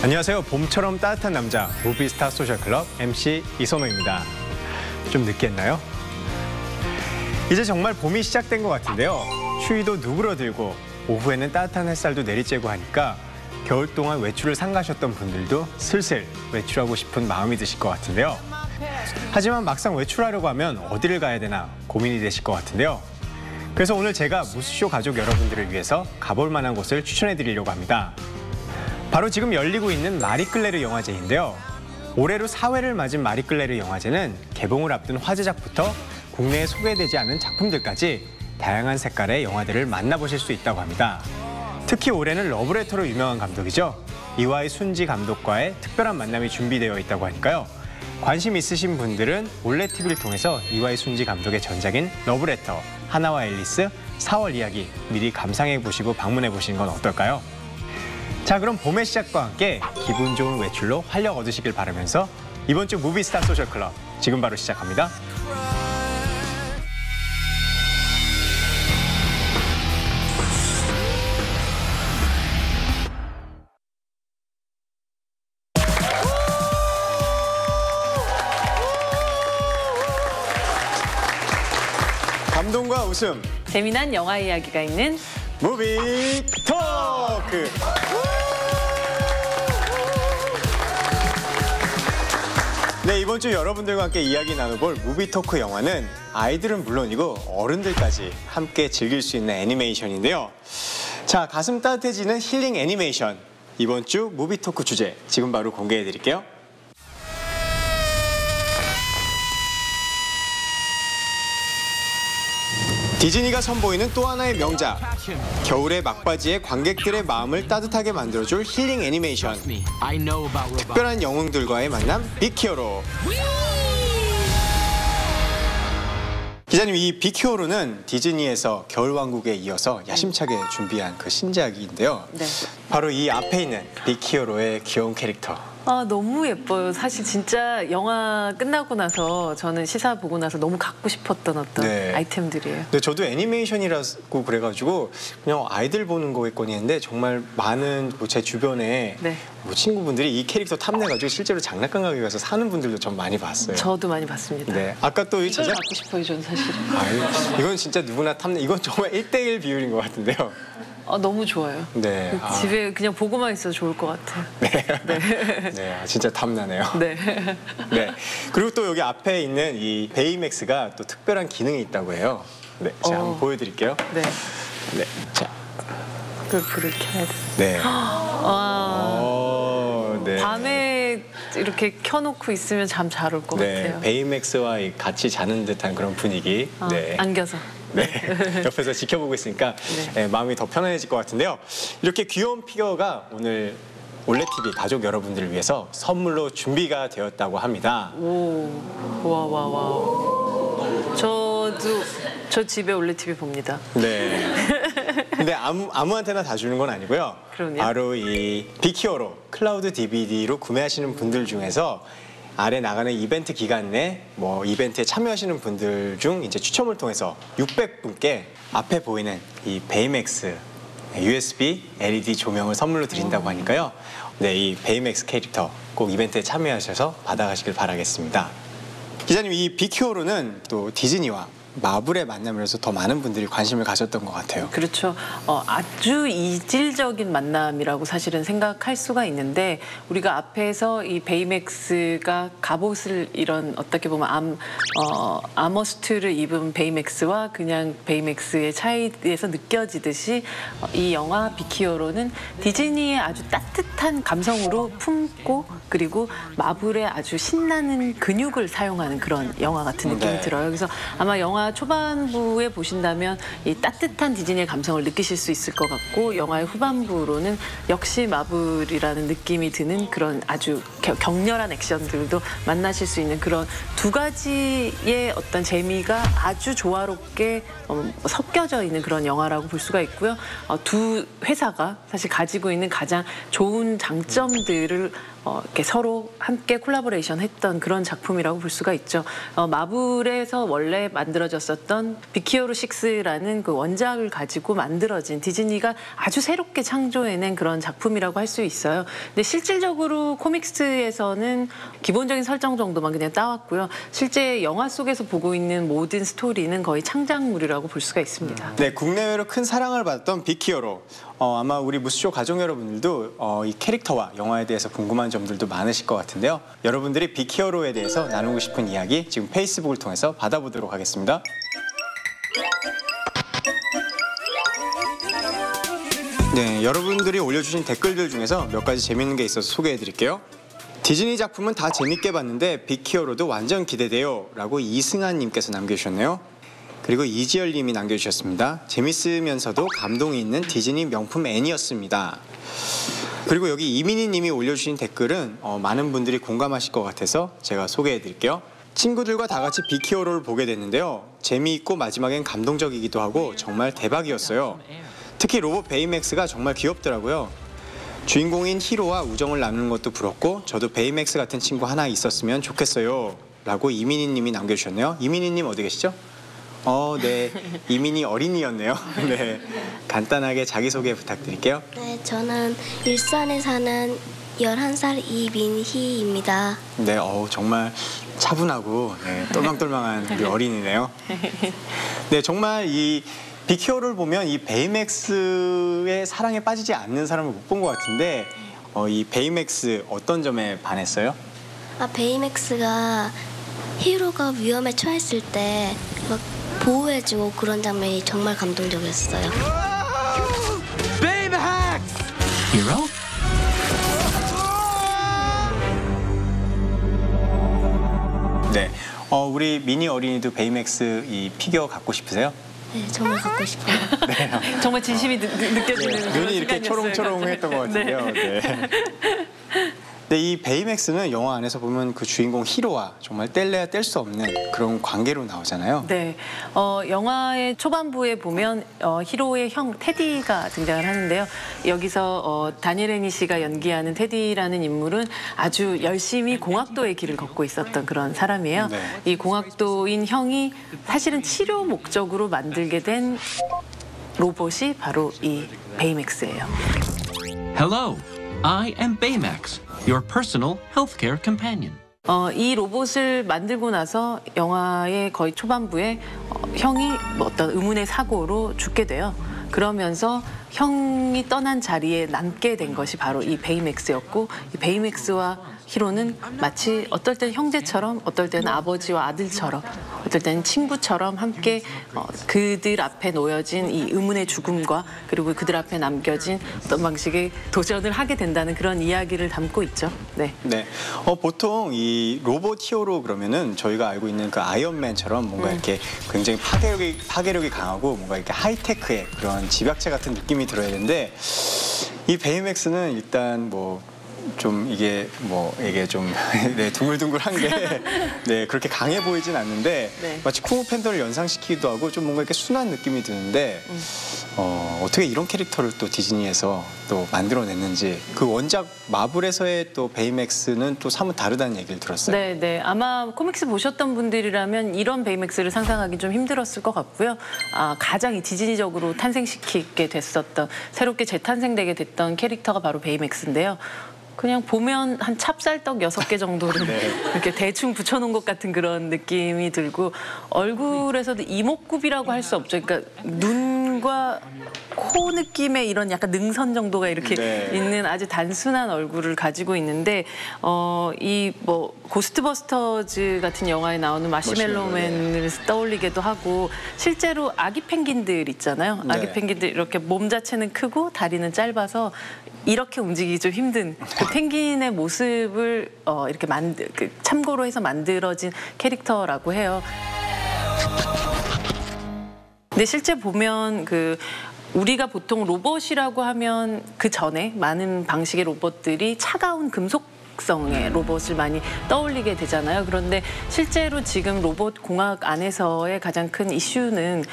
안녕하세요. 봄처럼 따뜻한 남자 무비스타 소셜클럽 MC 이선호입니다. 좀 늦게 했나요? 이제 정말 봄이 시작된 것 같은데요. 추위도 누그러들고 오후에는 따뜻한 햇살도 내리쬐고 하니까 겨울 동안 외출을 삼가셨던 분들도 슬슬 외출하고 싶은 마음이 드실 것 같은데요. 하지만 막상 외출하려고 하면 어디를 가야 되나 고민이 되실 것 같은데요. 그래서 오늘 제가 무스쇼 가족 여러분들을 위해서 가볼 만한 곳을 추천해 드리려고 합니다. 바로 지금 열리고 있는 마리끌레르 영화제인데요. 올해로 4회를 맞은 마리끌레르 영화제는 개봉을 앞둔 화제작부터 국내에 소개되지 않은 작품들까지 다양한 색깔의 영화들을 만나보실 수 있다고 합니다. 특히 올해는 러브레터로 유명한 감독이죠. 이와이 순지 감독과의 특별한 만남이 준비되어 있다고 하니까요. 관심 있으신 분들은 올레TV를 통해서 이와이 순지 감독의 전작인 러브레터, 하나와 앨리스, 4월 이야기 미리 감상해보시고 방문해보시는 건 어떨까요? 자, 그럼 봄의 시작과 함께 기분 좋은 외출로 활력 얻으시길 바라면서 이번 주 무비스타 소셜클럽 지금 바로 시작합니다. 감동과 웃음, 재미난 영화 이야기가 있는 무비 토크! 네, 이번 주 여러분들과 함께 이야기 나눠볼 무비 토크 영화는 아이들은 물론이고 어른들까지 함께 즐길 수 있는 애니메이션인데요. 자, 가슴 따뜻해지는 힐링 애니메이션. 이번 주 무비 토크 주제 지금 바로 공개해 드릴게요. 디즈니가 선보이는 또 하나의 명작. 겨울의 막바지에 관객들의 마음을 따뜻하게 만들어줄 힐링 애니메이션. 특별한 영웅들과의 만남 빅히어로. 기자님, 이 빅히어로는 디즈니에서 겨울왕국에 이어서 야심차게 준비한 그 신작인데요. 네. 바로 이 앞에 있는 빅히어로의 귀여운 캐릭터. 아, 너무 예뻐요. 사실 진짜 영화 끝나고 나서 저는 시사 보고 나서 너무 갖고 싶었던 어떤 아이템들이에요. 네, 저도 애니메이션이라고 그래가지고 그냥 아이들 보는 거겠거니 했는데 정말 많은 제 주변에 친구분들이 이 캐릭터 탐내가지고 실제로 장난감 가게 가서 사는 분들도 전 많이 봤어요. 저도 많이 봤습니다. 네, 아까 또 이걸 갖고 싶어요, 저는 사실은. 이건 진짜 누구나 탐내. 이건 정말 1:1 비율인 것 같은데요. 너무 좋아요. 네. 집에 그냥 보고만 있어도 좋을 것 같아요. 네, 진짜 탐나네요. 네. 네. 그리고 또 여기 앞에 있는 이 베이맥스가 또 특별한 기능이 있다고 해요. 네, 제가 한번 보여드릴게요. 네. 네, 자. 불을 켜야 돼. 네. 네. 밤에 이렇게 켜놓고 있으면 잠 잘 올 것 같아요. 베이맥스와 같이 자는 듯한 그런 분위기. 안겨서. 네, 옆에서 지켜보고 있으니까 마음이 더 편안해질 것 같은데요. 이렇게 귀여운 피규어가 오늘 올레TV 가족 여러분들을 위해서 선물로 준비가 되었다고 합니다. 와. 저 집에 올레TV 봅니다. 네. 근데 아무한테나 다 주는 건 아니고요. 그럼요. 바로 이 빅히어로 클라우드 DVD로 구매하시는 분들 중에서 아래 나가는 이벤트 기간 내 이벤트에 참여하시는 분들 중 이제 추첨을 통해서 600분께 앞에 보이는 이 베이맥스 USB LED 조명을 선물로 드린다고 하니까요. 네, 이 베이맥스 캐릭터 꼭 이벤트에 참여하셔서 받아가시길 바라겠습니다. 기자님, 이 빅히어로는 또 디즈니와 마블의 만남이라서 더 많은 분들이 관심을 가졌던 것 같아요. 그렇죠. 아주 이질적인 만남이라고 사실은 생각할 수가 있는데, 우리가 앞에서 이 베이맥스가 갑옷을 이런 어떻게 보면 아머스트를 입은 베이맥스와 그냥 베이맥스의 차이에서 느껴지듯이 이 영화 빅히어로는 디즈니의 아주 따뜻한 감성으로 품고 그리고 마블의 아주 신나는 근육을 사용하는 그런 영화 같은 느낌이 들어요. 그래서 아마 영화 초반부에 보신다면 이 따뜻한 디즈니의 감성을 느끼실 수 있을 것 같고, 영화의 후반부로는 역시 마블이라는 느낌이 드는 그런 아주 격렬한 액션들도 만나실 수 있는 그런 두 가지의 어떤 재미가 아주 조화롭게 섞여져 있는 그런 영화라고 볼 수가 있고요. 두 회사가 사실 가지고 있는 가장 좋은 장점들을 이렇게 서로 함께 콜라보레이션 했던 그런 작품이라고 볼 수가 있죠. 마블에서 원래 만들어졌었던 빅히어로 6라는 그 원작을 가지고 만들어진 디즈니가 아주 새롭게 창조해낸 그런 작품이라고 할 수 있어요. 근데 실질적으로 코믹스에서는 기본적인 설정 정도만 그냥 따왔고요. 실제 영화 속에서 보고 있는 모든 스토리는 거의 창작물이라고 볼 수가 있습니다. 네, 국내외로 큰 사랑을 받았던 빅히어로. 아마 우리 무스쇼 가족 여러분들도 이 캐릭터와 영화에 대해서 궁금한 점들도 많으실 것 같은데요. 여러분들이 빅히어로에 대해서 나누고 싶은 이야기 지금 페이스북을 통해서 받아보도록 하겠습니다. 네, 여러분들이 올려주신 댓글들 중에서 몇 가지 재밌는 게 있어서 소개해드릴게요. 디즈니 작품은 다 재밌게 봤는데 빅히어로도 완전 기대돼요 라고 이승환님께서 남겨주셨네요. 그리고 이지열님이 남겨주셨습니다. 재밌으면서도 감동이 있는 디즈니 명품 애니였습니다. 그리고 여기 이민희님이 올려주신 댓글은 많은 분들이 공감하실 것 같아서 제가 소개해드릴게요. 친구들과 다 같이 빅히어로를 보게 됐는데요. 재미있고 마지막엔 감동적이기도 하고 정말 대박이었어요. 특히 로봇 베이맥스가 정말 귀엽더라고요. 주인공인 히로와 우정을 나누는 것도 부럽고 저도 베이맥스 같은 친구 하나 있었으면 좋겠어요 라고 이민희님이 남겨주셨네요. 이민희님 어디 계시죠? 네, 이민희 어린이였네요. 네, 간단하게 자기소개 부탁드릴게요. 네, 저는 일산에 사는 11살 이민희입니다. 네, 정말 차분하고 똘망똘망한 우리 어린이네요. 네, 정말 이 빅히어로를 보면 이 베이맥스의 사랑에 빠지지 않는 사람을 못 본 것 같은데 이 베이맥스 어떤 점에 반했어요? 베이맥스가 히로가 위험에 처했을 때 막 보호해주고 그런 장면이 정말 감동적이었어요. 베이맥스! 히로? 네, 우리 미니 어린이도 베이맥스 이 피규어 갖고 싶으세요? 네, 정말 갖고 싶어요. 정말 진심이 느껴지는 그런 눈이 이렇게 시간이었어요. 초롱초롱했던 것 같은데요. 네. 네, 이 베이맥스는 영화 안에서 보면 그 주인공 히로와 정말 뗄래야 뗄 수 없는 그런 관계로 나오잖아요. 네, 영화의 초반부에 보면 히로의 형 테디가 등장을 하는데요. 여기서 다니엘 애니시가 연기하는 테디라는 인물은 아주 열심히 공학도의 길을 걷고 있었던 그런 사람이에요. 네. 이 공학도인 형이 사실은 치료 목적으로 만들게 된 로봇이 바로 이 베이맥스예요. Hello, I am Baymax, your personal healthcare companion. 이 로봇을 만들고 나서 영화의 거의 초반부에 형이 어떤 의문의 사고로 죽게 돼요. 그러면서 형이 떠난 자리에 남게 된 것이 바로 이 베이맥스였고, 이 베이맥스와 히로는 마치 어떨 때는 형제처럼, 어떨 때는 아버지와 아들처럼, 어떨 때는 친구처럼 함께 그들 앞에 놓여진 이 의문의 죽음과 그리고 그들 앞에 남겨진 어떤 방식의 도전을 하게 된다는 그런 이야기를 담고 있죠. 네. 네, 보통 이 로봇 히어로 그러면은 저희가 알고 있는 그 아이언맨처럼 뭔가 이렇게 굉장히 파괴력이 강하고 뭔가 이렇게 하이테크의 그런 집약체 같은 느낌이 들어야 되는데 이 베이맥스는 일단 이게 좀 네, 둥글둥글한 게 네, 그렇게 강해 보이진 않는데 네. 마치 쿵푸 팬더를 연상시키기도 하고 좀 뭔가 이렇게 순한 느낌이 드는데 어떻게 이런 캐릭터를 또 디즈니에서 또 만들어냈는지 그 원작 마블에서의 또 베이맥스는 또 사뭇 다르다는 얘기를 들었어요. 네, 네. 아마 코믹스 보셨던 분들이라면 이런 베이맥스를 상상하기 좀 힘들었을 것 같고요. 가장 이 디즈니적으로 탄생시키게 됐었던, 새롭게 재탄생되게 됐던 캐릭터가 바로 베이맥스인데요. 그냥 보면 한 찹쌀떡 6개 정도를 네. 이렇게 대충 붙여놓은 것 같은 그런 느낌이 들고, 얼굴에서도 이목구비라고 할 수 없죠. 그러니까 눈과 코 느낌의 이런 약간 능선 정도가 이렇게 네. 있는 아주 단순한 얼굴을 가지고 있는데, 이 고스트버스터즈 같은 영화에 나오는 마시멜로맨을 떠올리기도 하고, 실제로 아기 펭귄들 있잖아요. 아기 네. 펭귄들 이렇게 몸 자체는 크고 다리는 짧아서 이렇게 움직이기 좀 힘든 그 펭귄의 모습을 이렇게 참고로 해서 만들어진 캐릭터라고 해요. 근데 실제 보면 우리가 보통 로봇이라고 하면 그 전에 많은 방식의 로봇들이 차가운 금속 특성의 로봇을 많이 떠올리게 되잖아요. 그런데 실제로 지금 로봇 공학 안에서의 가장 큰 이슈는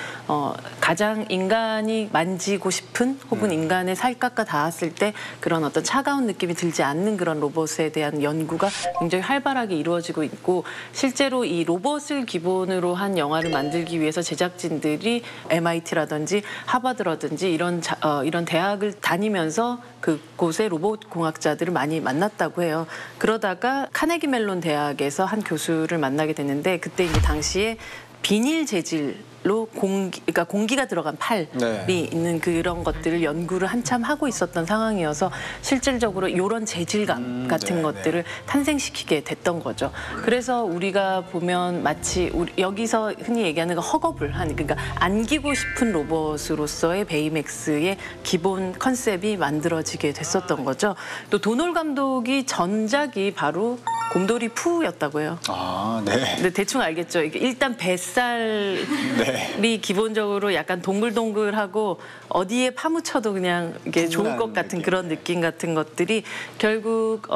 가장 인간이 만지고 싶은 혹은 인간의 살갗과 닿았을 때 그런 어떤 차가운 느낌이 들지 않는 그런 로봇에 대한 연구가 굉장히 활발하게 이루어지고 있고, 실제로 이 로봇을 기본으로 한 영화를 만들기 위해서 제작진들이 MIT라든지 하버드라든지 이런 대학을 다니면서 그곳의 로봇 공학자들을 많이 만났다고 해요. 그러다가 카네기 멜론 대학에서 한 교수를 만나게 됐는데, 그때 이제 당시에 비닐 재질로 그러니까 공기가 들어간 팔이 있는 그런 것들을 연구를 한참 하고 있었던 상황이어서 실질적으로 이런 재질감 같은 것들을 탄생시키게 됐던 거죠. 그래서 우리가 보면 마치 여기서 흔히 얘기하는 거 헉업을 하는, 그러니까 안기고 싶은 로봇으로서의 베이맥스의 기본 컨셉이 만들어지게 됐었던 거죠. 또 도놀 감독이 전작이 바로 곰돌이 푸였다고 해요. 아, 네. 근데 대충 알겠죠. 이게 일단 뱃살이 기본적으로 약간 동글동글하고 어디에 파묻혀도 그냥 이게 좋을 것 같은 느낌. 그런 느낌 같은 것들이 결국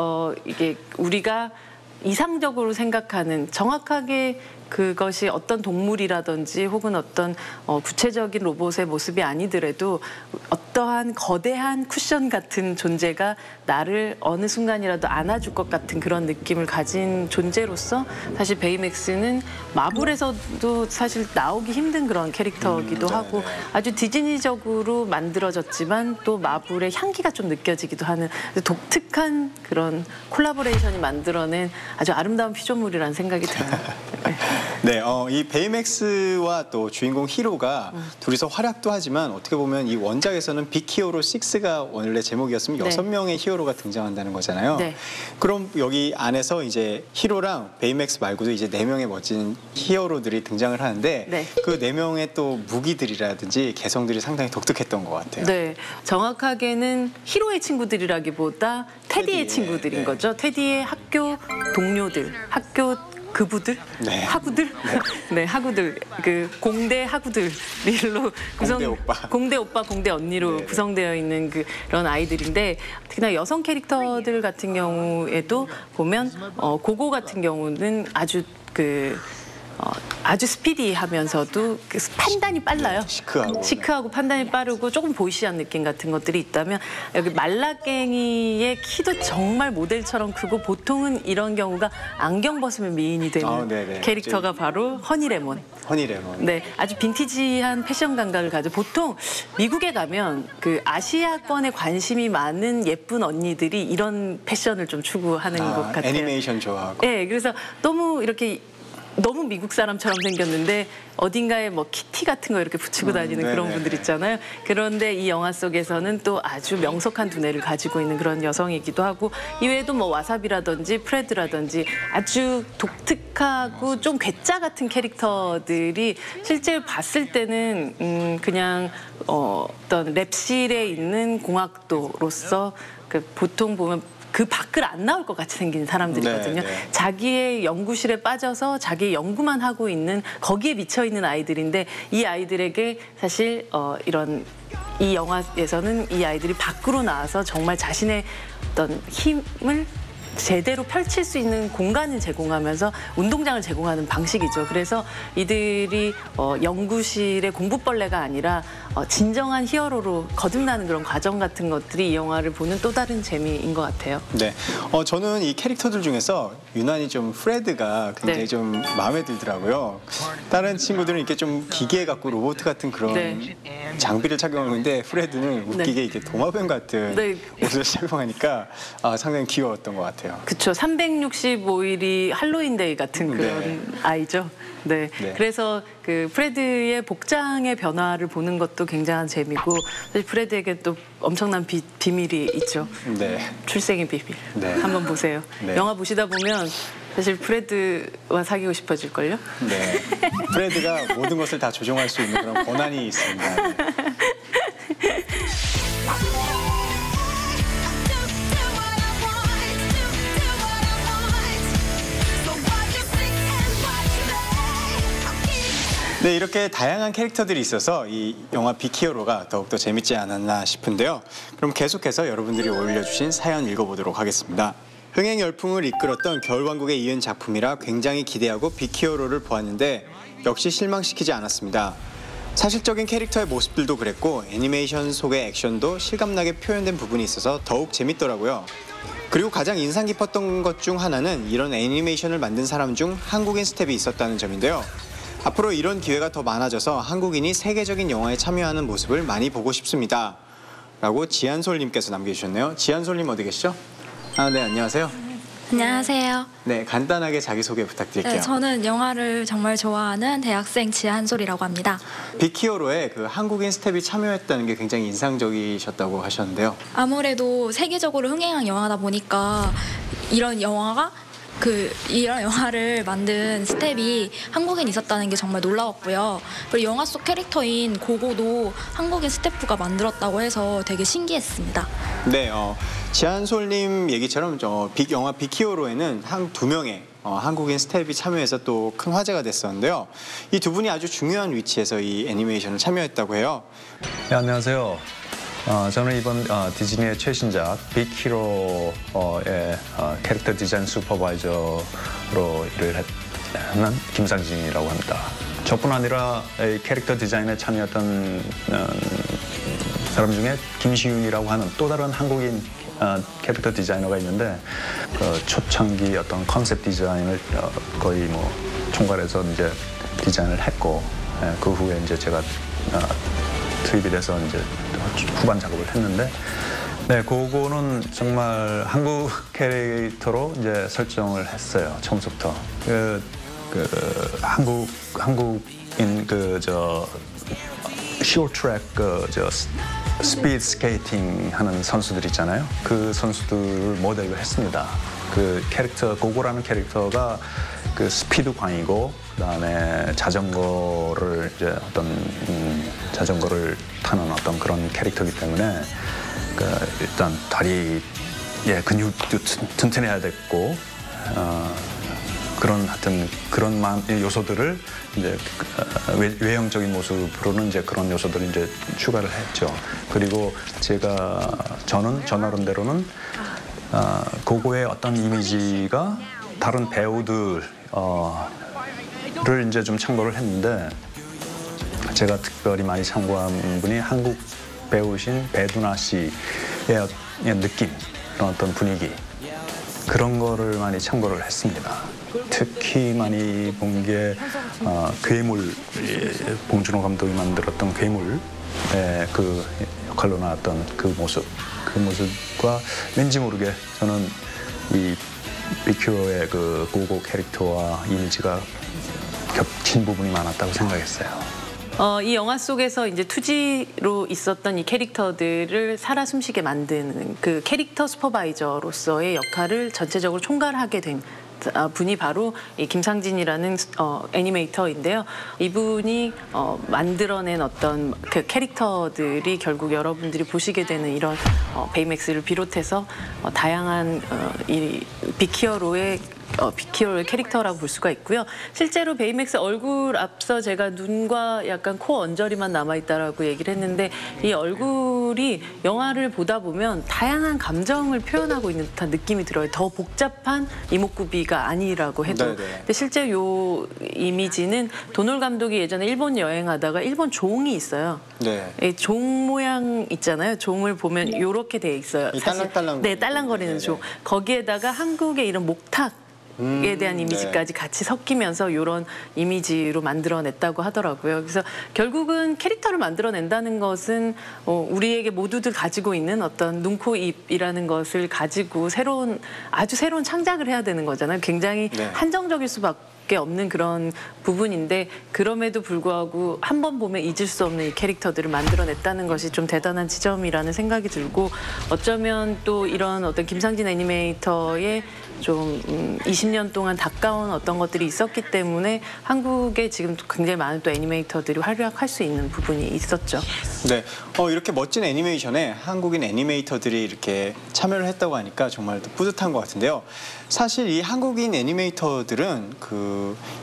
이게 우리가 이상적으로 생각하는, 정확하게 그것이 어떤 동물이라든지 혹은 어떤 구체적인 로봇의 모습이 아니더라도 어떠한 거대한 쿠션 같은 존재가 나를 어느 순간이라도 안아줄 것 같은 그런 느낌을 가진 존재로서 사실 베이맥스는 마블에서도 사실 나오기 힘든 그런 캐릭터이기도 하고 아주 디즈니적으로 만들어졌지만 또 마블의 향기가 좀 느껴지기도 하는 독특한 그런 콜라보레이션이 만들어낸 아주 아름다운 피조물이라는 생각이 들어요. 네, 이 베이맥스와 또 주인공 히로가 둘이서 활약도 하지만 어떻게 보면 이 원작에서는 빅 히어로 6가 원래 제목이었으면 네. 6명의 히어로가 등장한다는 거잖아요. 네. 그럼 여기 안에서 이제 히로랑 베이맥스 말고도 이제 4명의 멋진 히어로들이 등장을 하는데 네. 그 4명의 또 무기들이라든지 개성들이 상당히 독특했던 것 같아요. 네, 정확하게는 히로의 친구들이라기보다 테디의 친구들인 네. 거죠. 테디의 학교 동료들, 학교 그부들, 네. 하구들, 네, 하구들, 그 공대 하구들로 공대 오빠, 공대 언니로 네. 구성되어 있는 그런 아이들인데, 특히나 여성 캐릭터들 같은 경우에도 보면 고고 같은 경우는 아주 아주 스피디하면서도 판단이 빨라요. 시크하고 판단이 빠르고 조금 보이시한 느낌 같은 것들이 있다면, 여기 말라깽이의 키도 정말 모델처럼 크고 보통은 이런 경우가 안경 벗으면 미인이 되는 캐릭터가 바로 허니레몬. 네, 아주 빈티지한 패션 감각을 가지고, 보통 미국에 가면 그 아시아권에 관심이 많은 예쁜 언니들이 이런 패션을 좀 추구하는 것 같아요. 애니메이션 좋아하고. 네, 그래서 너무 이렇게 너무 미국 사람처럼 생겼는데 어딘가에 뭐 키티 같은 거 이렇게 붙이고 다니는 그런 분들 있잖아요. 그런데 이 영화 속에서는 또 아주 명석한 두뇌를 가지고 있는 그런 여성이기도 하고, 이외에도 뭐 와사비라든지 프레드라든지 아주 독특하고 좀 괴짜 같은 캐릭터들이 실제 봤을 때는 그냥 어떤 랩실에 있는 공학도로서 보통 보면 그 밖을 안 나올 것 같이 생긴 사람들이거든요. 자기의 연구실에 빠져서 자기 연구만 하고 있는, 거기에 미쳐 있는 아이들인데, 이 아이들에게 사실 이 영화에서는 이 아이들이 밖으로 나와서 정말 자신의 어떤 힘을 제대로 펼칠 수 있는 공간을 제공하면서 운동장을 제공하는 방식이죠. 그래서 이들이 연구실의 공부벌레가 아니라 진정한 히어로로 거듭나는 그런 과정 같은 것들이 이 영화를 보는 또 다른 재미인 것 같아요. 네, 저는 이 캐릭터들 중에서 유난히 좀 프레드가 굉장히 좀 마음에 들더라고요. 다른 친구들은 이렇게 좀 기계 같고 로봇 같은 그런 장비를 착용하는데, 프레드는 웃기게 이렇게 도마뱀 같은 옷을 착용하니까 상당히 귀여웠던 것 같아요. 그렇죠. 365일이 할로윈데이 같은 그런 아이죠. 네. 그래서 그 프레드의 복장의 변화를 보는 것도 굉장한 재미고, 사실 프레드에게 또 엄청난 비밀이 있죠. 출생의 비밀. 한번 보세요. 영화 보시다 보면 사실 프레드와 사귀고 싶어질걸요? 네. 프레드가 모든 것을 다 조종할 수 있는 그런 권한이 있습니다. 네, 이렇게 다양한 캐릭터들이 있어서 이 영화 빅히어로가 더욱더 재밌지 않았나 싶은데요. 그럼 계속해서 여러분들이 올려주신 사연 읽어보도록 하겠습니다. 흥행 열풍을 이끌었던 겨울왕국에 이은 작품이라 굉장히 기대하고 빅히어로를 보았는데 역시 실망시키지 않았습니다. 사실적인 캐릭터의 모습들도 그랬고 애니메이션 속의 액션도 실감나게 표현된 부분이 있어서 더욱 재밌더라고요. 그리고 가장 인상 깊었던 것 중 하나는 이런 애니메이션을 만든 사람 중 한국인 스텝이 있었다는 점인데요. 앞으로 이런 기회가 더 많아져서 한국인이 세계적인 영화에 참여하는 모습을 많이 보고 싶습니다. 라고 지한솔님께서 남겨주셨네요. 지한솔님 어디 계시죠? 네, 안녕하세요. 안녕하세요. 네, 간단하게 자기소개 부탁드릴게요. 네, 저는 영화를 정말 좋아하는 대학생 지한솔이라고 합니다. 빅히어로에 그 한국인 스텝이 참여했다는 게 굉장히 인상적이셨다고 하셨는데요. 아무래도 세계적으로 흥행한 영화다 보니까 이런 영화를 만든 스텝이 한국인 있었다는 게 정말 놀라웠고요. 그리고 영화 속 캐릭터인 고고도 한국인 스태프가 만들었다고 해서 되게 신기했습니다. 네, 지한솔님 얘기처럼 영화 빅히어로에는 두 명의 한국인 스텝이 참여해서 또 큰 화제가 됐었는데요. 이 두 분이 아주 중요한 위치에서 이 애니메이션을 참여했다고 해요. 네, 안녕하세요. 저는 이번 디즈니의 최신작 빅히로의 캐릭터 디자인 슈퍼바이저로 일을 하는 김상진이라고 합니다. 저뿐 아니라 이 캐릭터 디자인에 참여했던 사람 중에 김시윤이라고 하는 또 다른 한국인 캐릭터 디자이너가 있는데 그 초창기 어떤 컨셉 디자인을 거의 뭐 총괄해서 이제 디자인을 했고 그 후에 이제 제가 투입이 돼서 이제 후반 작업을 했는데, 네, 그거는 정말 한국 캐릭터로 이제 설정을 했어요. 처음부터 한국인 쇼트트랙 스피드 스케이팅 하는 선수들 있잖아요. 그 선수들을 모델로 했습니다. 그 캐릭터 고고라는 캐릭터가 그 스피드광이고 그다음에 자전거를 타는 어떤 그런 캐릭터이기 때문에 일단 다리의 근육도 튼튼해야 됐고 그런 요소들을 이제 외형적인 모습으로는 이제 그런 요소들을 이제 추가를 했죠. 그리고 저는 저 나름대로는 고고의 어떤 이미지가 다른 배우들을 이제 좀 참고를 했는데, 제가 특별히 많이 참고한 분이 한국 배우신 배두나 씨의 느낌, 그런 어떤 분위기, 그런 거를 많이 참고를 했습니다. 특히 많이 본 게 괴물, 봉준호 감독이 만들었던 괴물의 그 역할로 나왔던 그 모습과 왠지 모르게 저는 이 빅히어로의 그 고고 캐릭터와 이미지가 겹친 부분이 많았다고 생각했어요. 이 영화 속에서 이제 투지로 있었던 이 캐릭터들을 살아 숨쉬게 만드는 그 캐릭터 슈퍼바이저로서의 역할을 전체적으로 총괄하게 된 분이 바로 이 김상진이라는 애니메이터인데요. 이분이 만들어낸 어떤 그 캐릭터들이 결국 여러분들이 보시게 되는 이런 베이맥스를 비롯해서 다양한 이 빅히어로의 캐릭터라고 볼 수가 있고요. 실제로 베이맥스 얼굴 앞서 제가 눈과 약간 코 언저리만 남아있다라고 얘기를 했는데, 이 얼굴이 영화를 보다 보면 다양한 감정을 표현하고 있는 듯한 느낌이 들어요. 더 복잡한 이목구비가 아니라고 해도. 근데 실제 요 이미지는 도놀 감독이 예전에 일본 여행하다가 일본 종이 있어요. 네. 이 종 모양 있잖아요. 종을 보면 이렇게 돼 있어요. 딸랑딸랑. 네, 딸랑거리는 종. 거기에다가 한국의 이런 목탁 에 대한 이미지까지 같이 섞이면서 이런 이미지로 만들어냈다고 하더라고요. 그래서 결국은 캐릭터를 만들어낸다는 것은 우리에게 모두들 가지고 있는 어떤 눈, 코, 입이라는 것을 가지고 아주 새로운 창작을 해야 되는 거잖아요. 굉장히 한정적일 수밖에 없는 그런 부분인데, 그럼에도 불구하고 한 번 보면 잊을 수 없는 이 캐릭터들을 만들어냈다는 것이 좀 대단한 지점이라는 생각이 들고, 어쩌면 또 이런 어떤 김상진 애니메이터의 좀 20년 동안 가까운 어떤 것들이 있었기 때문에 한국에 지금 굉장히 많은 또 애니메이터들이 활약할 수 있는 부분이 있었죠. 네, 이렇게 멋진 애니메이션에 한국인 애니메이터들이 이렇게 참여를 했다고 하니까 정말 뿌듯한 것 같은데요. 사실 이 한국인 애니메이터들은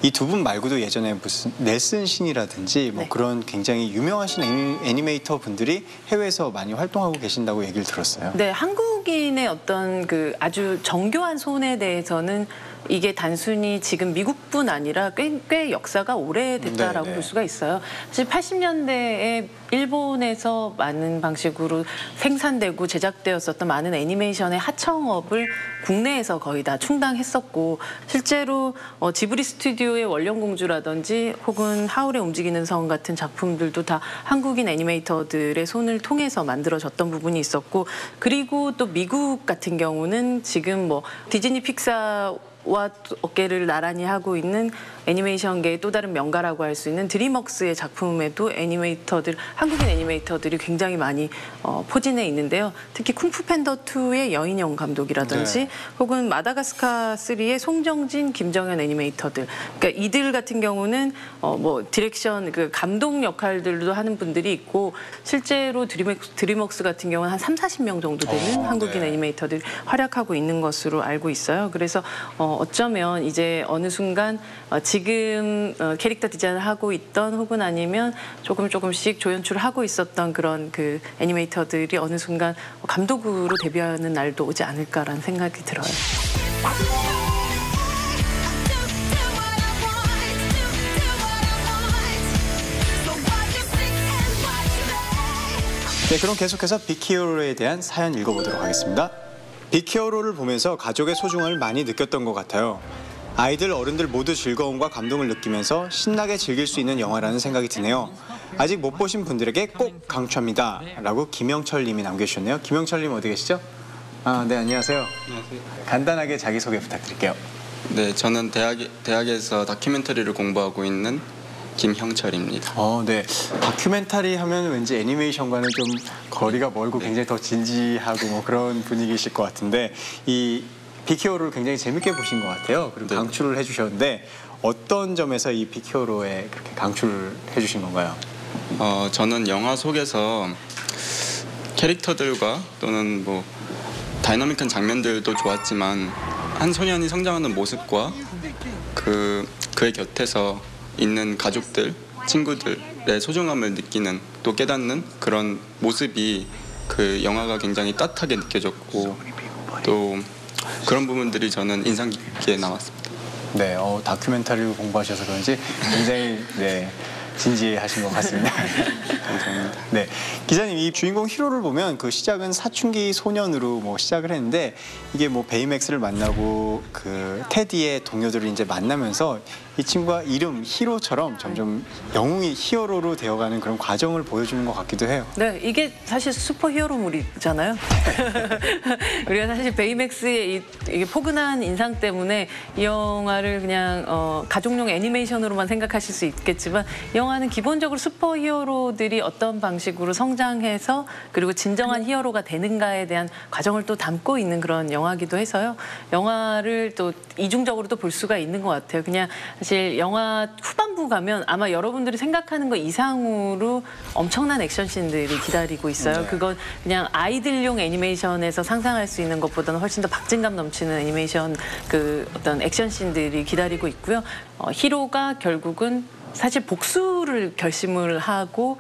이 두 분 말고도 예전에 무슨 넬슨 신이라든지 뭐 그런 굉장히 유명하신 애니메이터 분들이 해외에서 많이 활동하고 계신다고 얘기를 들었어요. 네, 한국 한국인의 어떤 그 아주 정교한 손에 대해서는 이게 단순히 지금 미국뿐 아니라 꽤 역사가 오래됐다라고 네네. 볼 수가 있어요. 사실 80년대에 일본에서 많은 방식으로 생산되고 제작되었었던 많은 애니메이션의 하청업을 국내에서 거의 다 충당했었고, 실제로 지브리 스튜디오의 원령공주라든지 혹은 하울의 움직이는 성 같은 작품들도 다 한국인 애니메이터들의 손을 통해서 만들어졌던 부분이 있었고, 그리고 또 미국 같은 경우는 지금 뭐 디즈니 픽사 와 어깨를 나란히 하고 있는 애니메이션계의 또 다른 명가라고 할 수 있는 드림웍스의 작품에도 한국인 애니메이터들이 굉장히 많이 포진해 있는데요. 특히 쿵푸 팬더 2의 여인영 감독이라든지 네. 혹은 마다가스카 3의 송정진, 김정현 애니메이터들. 그러니까 이들 같은 경우는 뭐 디렉션, 그 감독 역할들도 하는 분들이 있고, 실제로 드림웍스 같은 경우는 한 30-40명 정도 되는 한국인 네. 애니메이터들이 활약하고 있는 것으로 알고 있어요. 그래서 어쩌면 이제 어느 순간 지금 캐릭터 디자인을 하고 있던 혹은 아니면 조금씩 조연출을 하고 있었던 그런 그 애니메이터들이 어느 순간 감독으로 데뷔하는 날도 오지 않을까라는 생각이 들어요. 네, 그럼 계속해서 빅히어로에 대한 사연 읽어보도록 하겠습니다. 빅히어로를 보면서 가족의 소중함을 많이 느꼈던 것 같아요. 아이들, 어른들 모두 즐거움과 감동을 느끼면서 신나게 즐길 수 있는 영화라는 생각이 드네요. 아직 못 보신 분들에게 꼭 강추합니다. 라고 김영철 님이 남겨주셨네요. 김영철 님 어디 계시죠? 네, 안녕하세요. 안녕하세요. 간단하게 자기소개 부탁드릴게요. 네, 저는 대학에서 다큐멘터리를 공부하고 있는 김형철입니다. 네. 다큐멘터리 하면 왠지 애니메이션과는 좀 거리가 멀고 굉장히 더 진지하고 뭐 그런 분위기이실 것 같은데, 이 빅히어로를 굉장히 재밌게 보신 것 같아요. 그리고 네. 강추를 해주셨는데 어떤 점에서 이 빅히어로에 그렇게 강추를 해주신 건가요? 저는 영화 속에서 캐릭터들과 또는 뭐 다이나믹한 장면들도 좋았지만 한 소년이 성장하는 모습과 그의 곁에서 있는 가족들, 친구들의 소중함을 느끼는, 또 깨닫는 그런 모습이 그 영화가 굉장히 따뜻하게 느껴졌고, 또 그런 부분들이 저는 인상 깊게 나왔습니다. 네, 다큐멘터리를 공부하셔서 그런지 굉장히 진지하신 것 같습니다. 감사합니다. 네, 기자님, 이 주인공 히로를 보면 그 시작은 사춘기 소년으로 뭐 시작을 했는데, 이게 뭐 베이맥스를 만나고 그 테디의 동료들을 이제 만나면서 이 친구가 이름 히로처럼 점점 영웅이 히어로로 되어가는 그런 과정을 보여주는 것 같기도 해요. 네, 이게 사실 슈퍼히어로물이잖아요. 우리가 사실 베이맥스의 이게 포근한 인상 때문에 이 영화를 그냥 가족용 애니메이션으로만 생각하실 수 있겠지만, 이 영화는 기본적으로 슈퍼히어로들이 어떤 방식으로 성장해서 그리고 진정한 히어로가 되는가에 대한 과정을 또 담고 있는 그런 영화기도 해서요. 영화를 또 이중적으로도 볼 수가 있는 것 같아요. 그냥 사실 영화 후반부 가면 아마 여러분들이 생각하는 것 이상으로 엄청난 액션씬들이 기다리고 있어요. 네. 그건 그냥 아이들용 애니메이션에서 상상할 수 있는 것보다는 훨씬 더 박진감 넘치는 애니메이션 그 어떤 액션씬들이 기다리고 있고요. 히로가 결국은 사실 복수를 결심을 하고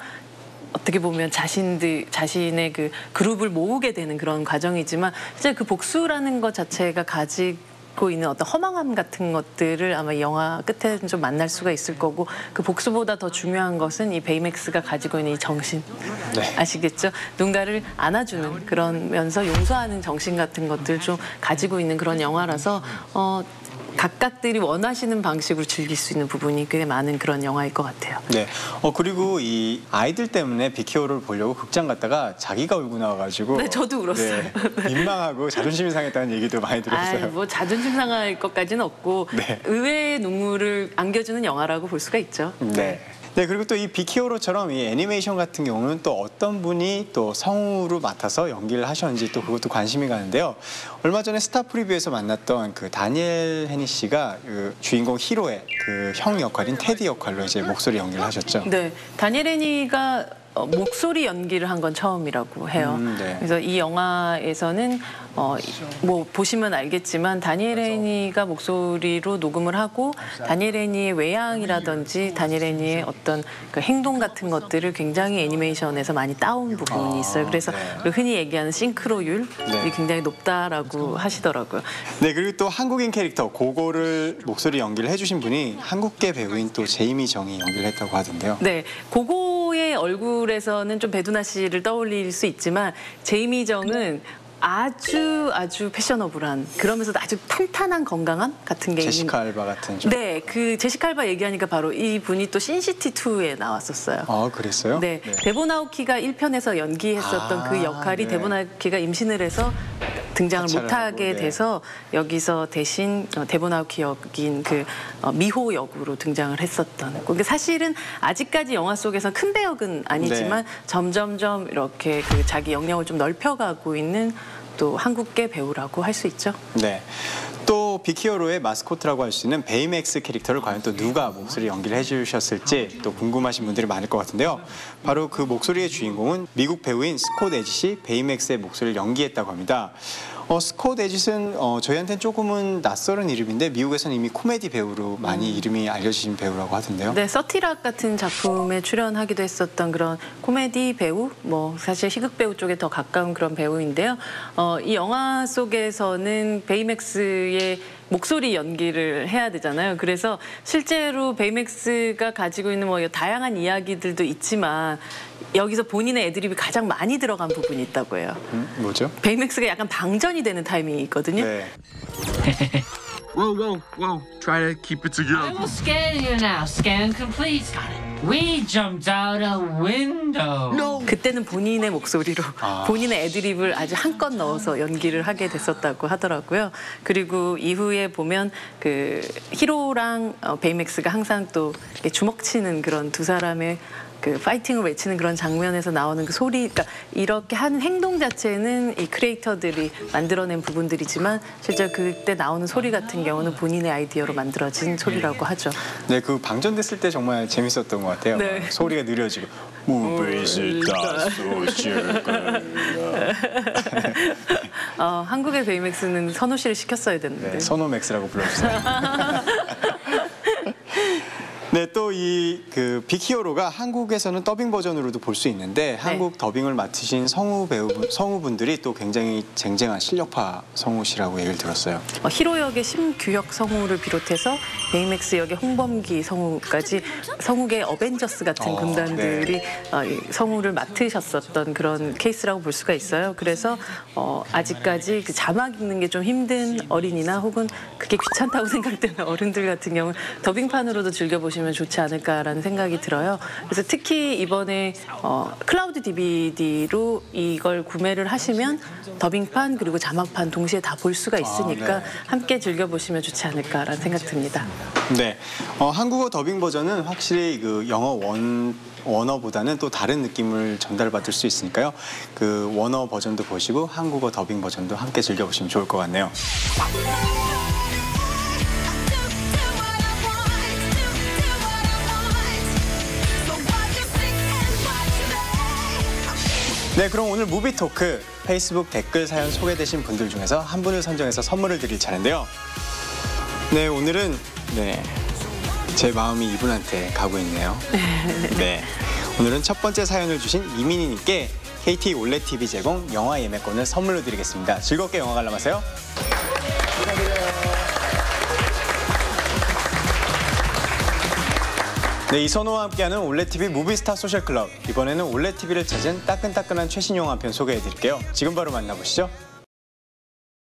어떻게 보면 자신의 그 그룹을 모으게 되는 그런 과정이지만, 실제 그 복수라는 것 자체가 가지고 있는 어떤 허망함 같은 것들을 아마 이 영화 끝에는 좀 만날 수가 있을 거고, 그 복수보다 더 중요한 것은 이 베이맥스가 가지고 있는 이 정신. 네. 아시겠죠? 누군가를 안아주는, 그러면서 용서하는 정신 같은 것들 좀 가지고 있는 그런 영화라서 각각들이 원하시는 방식으로 즐길 수 있는 부분이 꽤 많은 그런 영화일 것 같아요. 네. 그리고 이 아이들 때문에 빅히어로를 보려고 극장 갔다가 자기가 울고 나와가지고. 네, 저도 울었어요. 네, 민망하고 자존심이 상했다는 얘기도 많이 들었어요. 뭐 자존심 상할 것까지는 없고 네. 의외의 눈물을 안겨주는 영화라고 볼 수가 있죠. 네. 네, 그리고 또 이 빅히어로처럼 이 애니메이션 같은 경우는 또 어떤 분이 또 성우로 맡아서 연기를 하셨는지 또 그것도 관심이 가는데요. 얼마 전에 스타 프리뷰에서 만났던 그 다니엘 헤니씨가 그 주인공 히로의 그 형 역할인 테디 역할로 이제 목소리 연기를 하셨죠. 네, 다니엘 헤니가 목소리 연기를 한 건 처음이라고 해요. 네. 그래서 이 영화에서는 뭐 보시면 알겠지만 다니엘 헤니가 목소리로 녹음을 하고 다니엘 헤니의 외양이라든지 다니엘 헤니의 어떤 그 행동 같은 것들을 굉장히 애니메이션에서 많이 따온 부분이 있어요. 그래서 그 흔히 얘기하는 싱크로율이 굉장히 높다라고 하시더라고요. 네, 그리고 또 한국인 캐릭터 고고를 목소리 연기를 해주신 분이 한국계 배우인 또 제이미 정이 연기를 했다고 하던데요. 네, 고고의 얼굴에서는 좀 배두나 씨를 떠올릴 수 있지만 제이미 정은 아주 패셔너블한 그러면서도 아주 탄탄한 건강함 같은 게 제시카 알바 같은 좀. 네, 그 제시카 알바 얘기하니까 바로 이 분이 또 신시티 2에 나왔었어요. 아, 그랬어요? 네, 데본 아우키가 1편에서 연기했었던 그 역할이 네. 데본 아우키가 임신을 해서 등장을 하차를 못하게 하고, 네. 돼서 여기서 대신 데본 아우키 역인 그 미호 역으로 등장을 했었던. 그게 사실은 아직까지 영화 속에서 큰 배역은 아니지만 점점점 이렇게 그 자기 영역을 좀 넓혀가고 있는 또 한국계 배우라고 할 수 있죠. 네. 또 빅히어로의 마스코트라고 할 수 있는 베이맥스 캐릭터를 과연 또 누가 목소리 연기를 해주셨을지 또 궁금하신 분들이 많을 것 같은데요. 바로 그 목소리의 주인공은 미국 배우인 스콧 에짓이 베이맥스의 목소리를 연기했다고 합니다. 스콧 에짓은 저희한테는 조금은 낯설은 이름인데 미국에서는 이미 코미디 배우로 많이 이름이 알려지신 배우라고 하던데요. 네, 서티락 같은 작품에 출연하기도 했었던 그런 코미디 배우, 뭐 사실 희극 배우 쪽에 더 가까운 그런 배우인데요. 이 영화 속에서는 베이맥스의 목소리 연기를 해야 되잖아요. 그래서 실제로 베이맥스가 가지고 있는 뭐 다양한 이야기들도 있지만 여기서 본인의 애드립이 가장 많이 들어간 부분이 있다고 해요. 뭐죠? 베이맥스가 약간 방전이 되는 타이밍이 있거든요. 네. Whoa. Try to keep it together. I will scan you now. Scan complete. We jumped out a window. No. 그때는 본인의 목소리로 본인의 애드립을 아주 한껏 넣어서 연기를 하게 됐었다고 하더라고요. 그리고 이후에 보면 그 히로랑 베이맥스가 항상 또 이렇게 주먹치는 그런 두 사람의 그 파이팅을 외치는 그런 장면에서 나오는 그 소리, 그러니까 이렇게 하는 행동 자체는 이 크리에이터들이 만들어낸 부분들이지만 실제 그때 나오는 소리 같은 경우는 본인의 아이디어로 만들어진 소리라고 하죠. 네, 그 방전됐을 때 정말 재밌었던 것 같아요. 네. 소리가 느려지고 무비스타 소셜 한국의 베이맥스는 선호 씨를 시켰어야 됐는데. 네, 선호 맥스라고 불러주세요. 네, 또 이 그 빅히어로가 한국에서는 더빙 버전으로도 볼 수 있는데 한국 더빙을 맡으신 성우분들이 또 굉장히 쟁쟁한 실력파 성우시라고 얘기를 들었어요. 히로 역의 심규혁 성우를 비롯해서 베이맥스 역의 홍범기 성우까지 성우계 어벤져스 같은 군단들이 이 성우를 맡으셨었던 그런 케이스라고 볼 수가 있어요. 그래서 아직까지 그 자막 읽는 게 좀 힘든 어린이나 혹은 그게 귀찮다고 생각되는 어른들 같은 경우 더빙판으로도 즐겨보시면 좋지 않을까라는 생각이 들어요. 그래서 특히 이번에 클라우드 DVD로 이걸 구매를 하시면 더빙판 그리고 자막판 동시에 다 볼 수가 있으니까 함께 즐겨보시면 좋지 않을까라는 생각 듭니다. 네, 한국어 더빙 버전은 확실히 그 영어 원어보다는 또 다른 느낌을 전달받을 수 있으니까요. 그 원어 버전도 보시고 한국어 더빙 버전도 함께 즐겨보시면 좋을 것 같네요. 네, 그럼 오늘 무비 토크 페이스북 댓글 사연 소개되신 분들 중에서 한 분을 선정해서 선물을 드릴 차례인데요. 네, 오늘은 제 마음이 이분한테 가고 있네요. 네, 오늘은 첫 번째 사연을 주신 이민희님께 KT 올레 TV 제공 영화 예매권을 선물로 드리겠습니다. 즐겁게 영화 관람하세요. 네, 이선호와 함께하는 올레TV 무비스타 소셜클럽. 이번에는 올레TV를 찾은 따끈따끈한 최신 영화 한 편 소개해드릴게요. 지금 바로 만나보시죠.